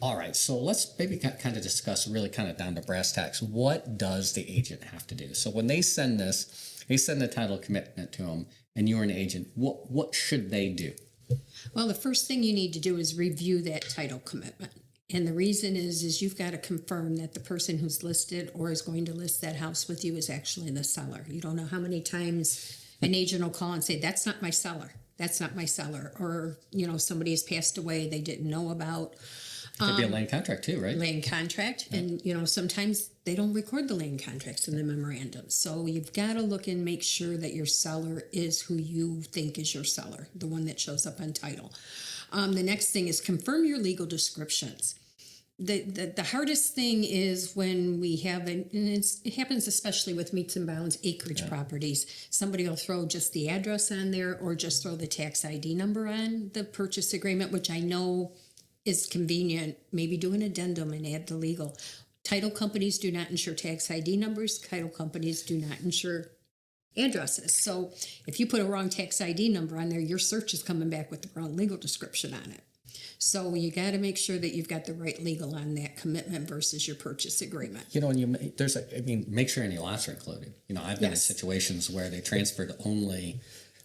All right, so let's maybe kind of discuss really kind of down to brass tacks. What does the agent have to do? So when they send this, they send the title commitment to them, and you're an agent. What should they do? Well, the first thing you need to do is review that title commitment. And the reason is you've got to confirm that the person who's listed or is going to list that house with you is actually the seller. You don't know how many times an agent will call and say, that's not my seller. That's not my seller. Or, somebody has passed away they didn't know about. Could be a land contract too, right? Land contract. Yeah. And, sometimes they don't record the land contracts in the memorandum. So you've got to look and make sure that your seller is who you think is your seller, the one that shows up on title. The next thing is confirm your legal descriptions. The hardest thing is when we have, and it happens especially with meets and bounds acreage properties. Somebody will throw just the address on there or just throw the tax ID number on the purchase agreement, which I know is convenient. Maybe do an addendum and add the legal. Title companies do not insure tax ID numbers. Title companies do not insure addresses. So if you put a wrong tax ID number on there, your search is coming back with the wrong legal description on it. So you got to make sure that you've got the right legal on that commitment versus your purchase agreement. And make sure any lots are included. I've been in situations where they transferred only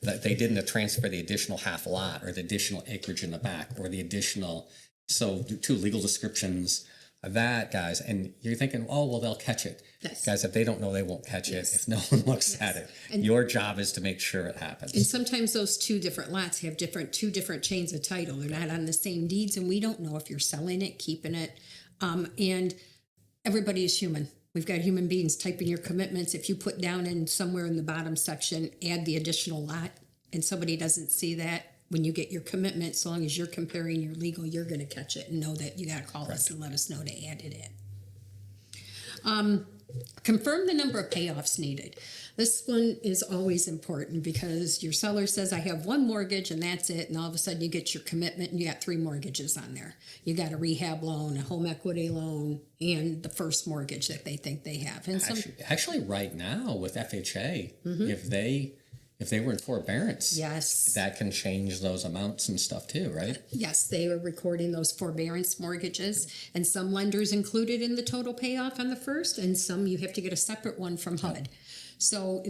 that they didn't transfer the additional half lot or the additional acreage in the back or the additional. So two legal descriptions of that, guys, and you're thinking, oh, well, they'll catch it. Yes. Guys, if they don't know, they won't catch it if no one looks at it. And your job is to make sure it happens. And sometimes those two different lots have two different chains of title. They're not on the same deeds, and we don't know if you're selling it, keeping it. And everybody is human. We've got human beings typing your commitments. If you put down in somewhere in the bottom section, add the additional lot, and somebody doesn't see that, when you get your commitment, so long as you're comparing your legal, you're going to catch it and know that you got to call us and let us know to add it in. Confirm the number of payoffs needed. This one is always important because your seller says, I have one mortgage and that's it. And all of a sudden you get your commitment and you got 3 mortgages on there. You got a rehab loan, a home equity loan, and the first mortgage that they think they have. And actually right now with FHA, if they were in forbearance, yes, that can change those amounts and stuff too, right? Yes, they are recording those forbearance mortgages, and some lenders include it in the total payoff on the first, and some you have to get a separate one from HUD. So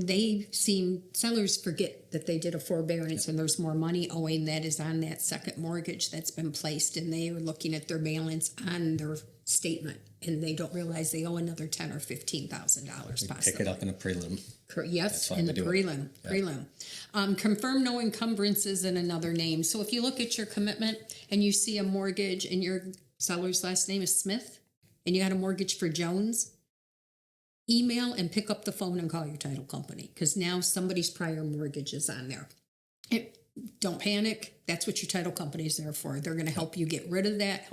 sellers forget that they did a forbearance and there's more money owing that is on that second mortgage that's been placed, and they are looking at their balance on their statement and they don't realize they owe another $10,000 or $15,000 possibly. Pick it up in a prelim. Yes, in the prelim. Confirm no encumbrances in another name. So if you look at your commitment and you see a mortgage and your seller's last name is Smith and you had a mortgage for Jones, email and pick up the phone and call your title company because now somebody's prior mortgage is on there. Don't panic. That's what your title company is there for. They're going to help you get rid of that,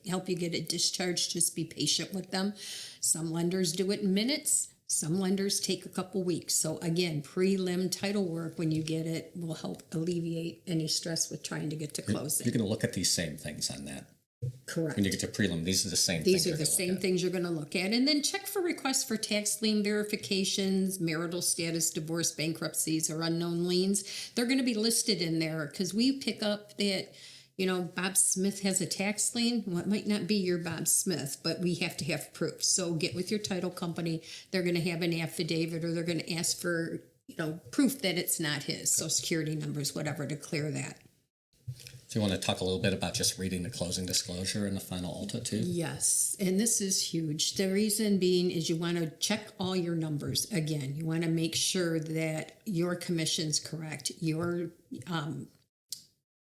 help you get it discharged. Just be patient with them. Some lenders do it in minutes. Some lenders take a couple weeks. So again, prelim title work when you get it will help alleviate any stress with trying to get to closing. You're going to look at these same things on that. Correct. When you get to prelim, these are the same things. These are the same things you're going to look at. And then check for requests for tax lien verifications, marital status, divorce, bankruptcies, or unknown liens. They're going to be listed in there because we pick up that, Bob Smith has a tax lien. Well, it might not be your Bob Smith, but we have to have proof. So get with your title company. They're going to have an affidavit or they're going to ask for, proof that it's not his, Social Security numbers, whatever, to clear that. Do you want to talk a little bit about just reading the closing disclosure and the final ALTA too? Yes, and this is huge. The reason being is you want to check all your numbers. Again, you want to make sure that your commission's correct, your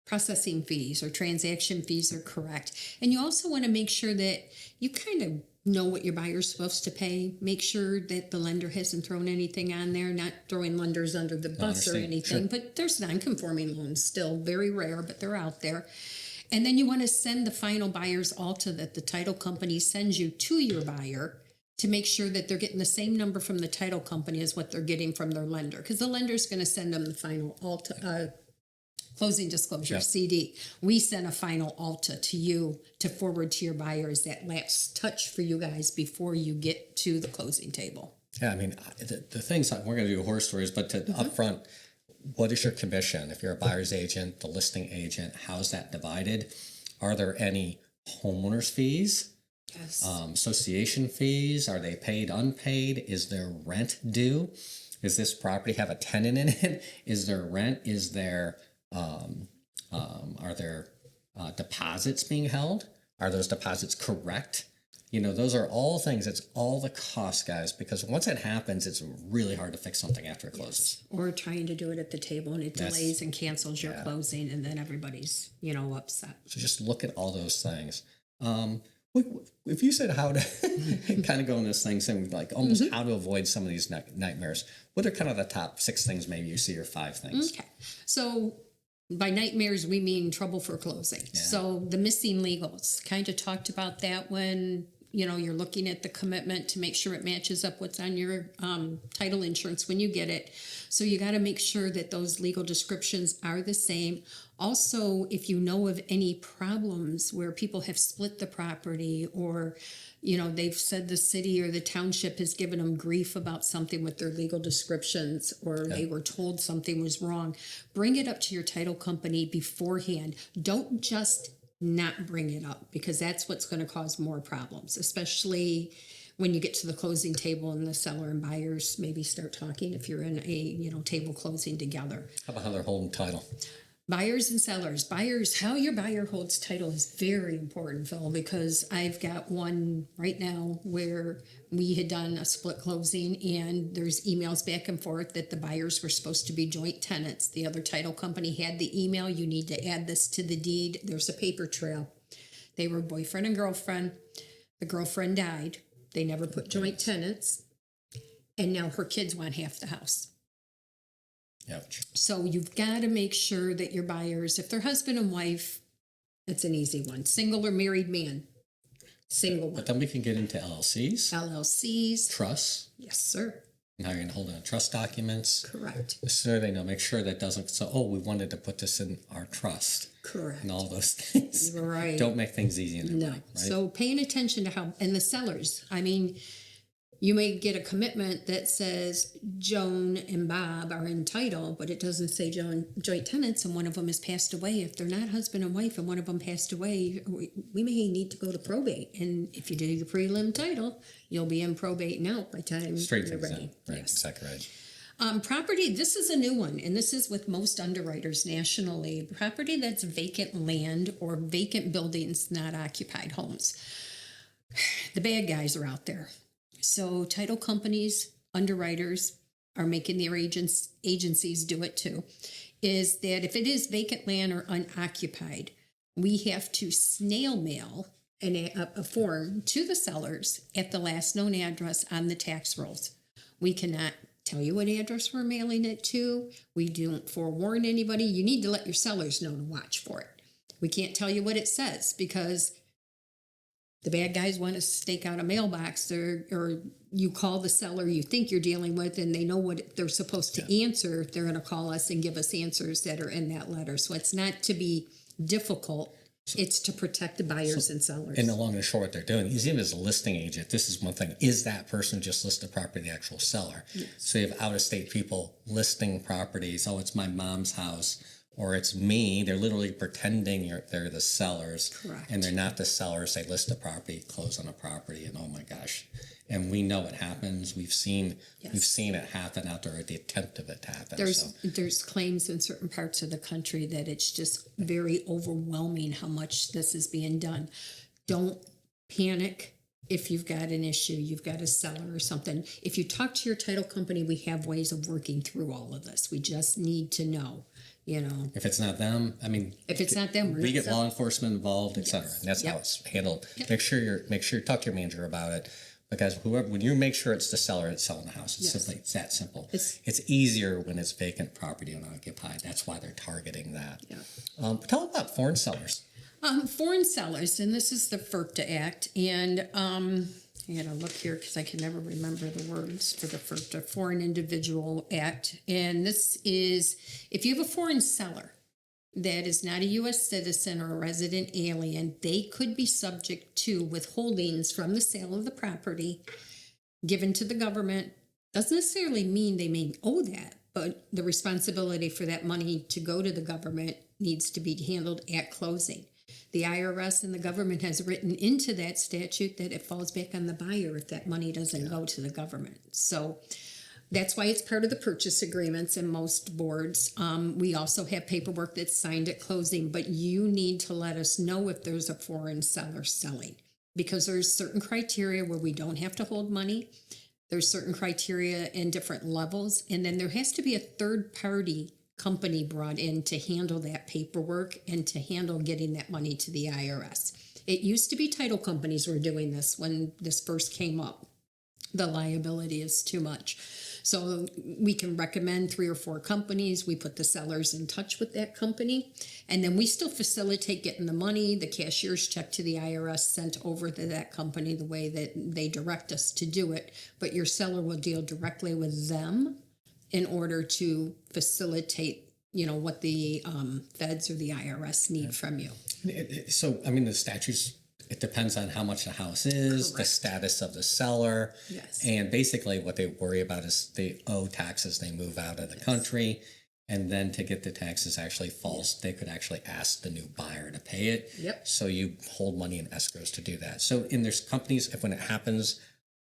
processing fees or transaction fees are correct. And you also want to make sure that you kind of know what your buyer's supposed to pay. Make sure that the lender hasn't thrown anything on there, not throwing lenders under the bus or anything, but there's non-conforming loans still, very rare, but they're out there. And then you want to send the final buyer's ALTA that the title company sends you to your buyer to make sure that they're getting the same number from the title company as what they're getting from their lender, because the lender's going to send them the final ALTA, closing disclosure, CD. We send a final ALTA to you to forward to your buyers, that last touch for you guys before you get to the closing table. Yeah, the things, we're going to do horror stories, but up front, what is your commission? If you're a buyer's agent, the listing agent, how's that divided? Are there any homeowners fees, Yes. association fees. Are they paid, unpaid? Is there rent due? Does this property have a tenant in it? Is there rent? Is there, are there deposits being held? Are those deposits correct? You know, those are all things. It's all the cost, guys, because once it happens, it's really hard to fix something after it closes. Or trying to do it at the table and it That's- delays and cancels your yeah. closing, and then everybody's, you know, upset. So just look at all those things. If you said how to kind of go in this thing, saying like almost how to avoid some of these nightmares, what are kind of the top 6 things maybe you see, or 5 things? Okay. So by nightmares, we mean trouble for closing. Yeah. So the missing legals, kind of talked about that when, you know, you're looking at the commitment to make sure it matches up what's on your title insurance when you get it. So you got to make sure that those legal descriptions are the same. Also, if you know of any problems where people have split the property, or, you know, they've said the city or the township has given them grief about something with their legal descriptions, or they were told something was wrong, bring it up to your title company beforehand. Don't just not bring it up, because that's what's going to cause more problems, especially when you get to the closing table and the seller and buyers maybe start talking if you're in a, you know, table closing together. How about how they're holding title? Buyers and sellers. Buyers, how your buyer holds title is very important, Phil, because I've got one right now where we had done a split closing and there's emails back and forth that the buyers were supposed to be joint tenants. The other title company had the email, you need to add this to the deed. There's a paper trail. They were boyfriend and girlfriend. The girlfriend died. They never put joint tenants. And now her kids want half the house. Ouch. So you've got to make sure that your buyers, if they're husband and wife, it's an easy one. Single or married man, single one. But then we can get into LLCs, LLCs. trusts, Yes, sir. and how you're going to hold on trust documents. Correct. The sooner they know, make sure that doesn't, so, oh, we wanted to put this in our trust Correct. and all those things. Right. Don't make things easy in their No. mind, right? So paying attention to how, and the sellers, I mean, you may get a commitment that says Joan and Bob are in title, but it doesn't say joint tenants, and one of them has passed away. If they're not husband and wife and one of them passed away, we may need to go to probate. And if you do the prelim title, you'll be in probate and out by the time Straight you're things ready. in. Right, Yes. exactly right. Property, this is a new one, and this is with most underwriters nationally. Property that's vacant land or vacant buildings, not occupied homes. The bad guys are out there. So title companies, underwriters are making their agencies do it too, is that if it is vacant land or unoccupied, we have to snail mail a form to the sellers at the last known address on the tax rolls. We cannot tell you what address we're mailing it to. We don't forewarn anybody. You need to let your sellers know to watch for it. We can't tell you what it says because the bad guys want to stake out a mailbox, or you call the seller you think you're dealing with and they know what they're supposed to answer. They're going to call us and give us answers that are in that letter. So it's not to be difficult. It's to protect the buyers and sellers. And along the short, what they're doing is, even as a listing agent, this is one thing. Is that person just listed property, the actual seller? Yes. So you have out-of-state people listing properties. Oh, it's my mom's house, or it's me. They're literally pretending they're the sellers. Correct. And they're not the sellers. They list a property, close on a property, and oh my gosh. And we know it happens. We've seen it happen out there, or the attempt of it to happen. There's claims in certain parts of the country that it's just very overwhelming how much this is being done. Don't panic if you've got an issue, you've got a seller or something. If you talk to your title company, we have ways of working through all of this. We just need to know, you know. If it's not them, I mean, If it's not them, we get law enforcement involved, et cetera, and that's how Yep. it's handled. Yep. Make sure you talk to your manager about it, because when you make sure it's the seller that's selling the house, it's Yes. it's that simple. It's- It's easier when it's vacant property unoccupied. That's why they're targeting that. Yeah. Tell about foreign sellers. Foreign sellers, and this is the FIRPTA Act, and I gotta look here because I can never remember the words for the FIRPTA, Foreign Individual Act. And this is, if you have a foreign seller that is not a U.S. citizen or a resident alien, they could be subject to withholdings from the sale of the property given to the government. Doesn't necessarily mean they may owe that, but the responsibility for that money to go to the government needs to be handled at closing. The IRS and the government has written into that statute that it falls back on the buyer if that money doesn't go to the government. So that's why it's part of the purchase agreements in most boards. We also have paperwork that's signed at closing, but you need to let us know if there's a foreign seller selling, because there's certain criteria where we don't have to hold money. There's certain criteria in different levels, and then there has to be a third party company brought in to handle that paperwork and to handle getting that money to the IRS. It used to be title companies were doing this when this first came up. The liability is too much. So we can recommend 3 or 4 companies. We put the sellers in touch with that company, and then we still facilitate getting the money, the cashier's check to the IRS sent over to that company the way that they direct us to do it. But your seller will deal directly with them in order to facilitate, what the feds or the IRS need from you. So, I mean, the statutes, it depends on how much the house is, the Correct. status of the seller. Yes. And basically what they worry about is they owe taxes, they move out of the country. And then to get the taxes actually false, they could actually ask the new buyer to pay it. Yep. So you hold money in escrows to do that. So there's companies, when it happens,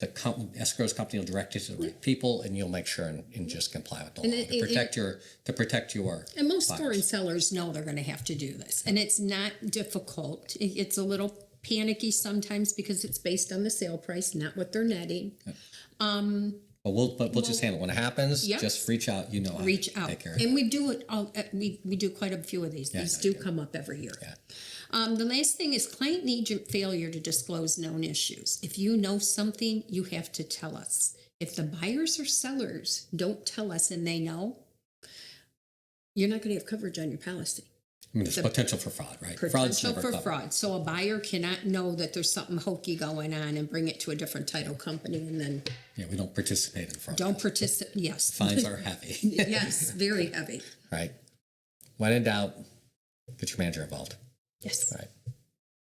the escrows company will direct you to the right people, and you'll make sure and just comply with the law to protect your And most buyers. foreign sellers know they're going to have to do this. And it's not difficult. It's a little panicky sometimes because it's based on the sale price, not what they're netting. But we'll just handle it. When it happens, Yep. just reach out. How Reach to out. take care of it. And we do it all. We do quite a few of these. Yeah, These I do know you do. come up every year. Yeah. The last thing is client agent failure to disclose known issues. If you know something, you have to tell us. If the buyers or sellers don't tell us and they know, you're not going to have coverage on your policy. I mean, there's potential for fraud, right? Fraud's Potential never for covered. fraud. So a buyer cannot know that there's something hokey going on and bring it to a different title company and then Yeah, we don't participate in fraud. don't participate. Yes. Fines are heavy, Yes, very heavy. right? When in doubt, get your manager involved. Yes. All right.